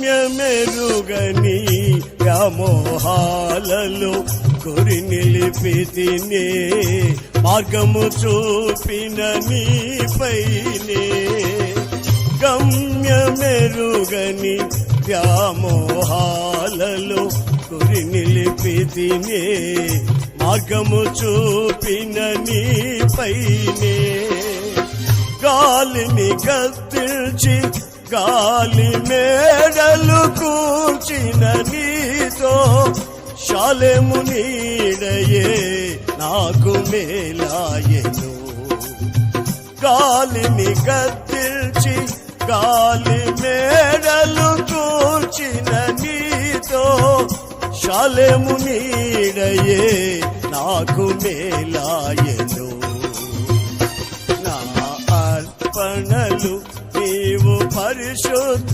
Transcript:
గమ్యమెరుగని వ్యామోహాలలో గురి నిలిపితినే, మార్గము చూపిన నీపైనే. గమ్యమెరుగని వ్యామోహాలలో గురి నిలిపితినే, మార్గము చూపిన నీపైనే. గాలిని గద్దించి గాలి మేడలు కూర్చిన నీతో, షాలెము నీడయే నాకు మేలాయెను. గాలిని గద్దించి గాలి మేడలు కూర్చిన నీతో, షాలెము నీడయే నాకు మేలాయెను. నా అర్పణలు నీవు పరిశుద్ధ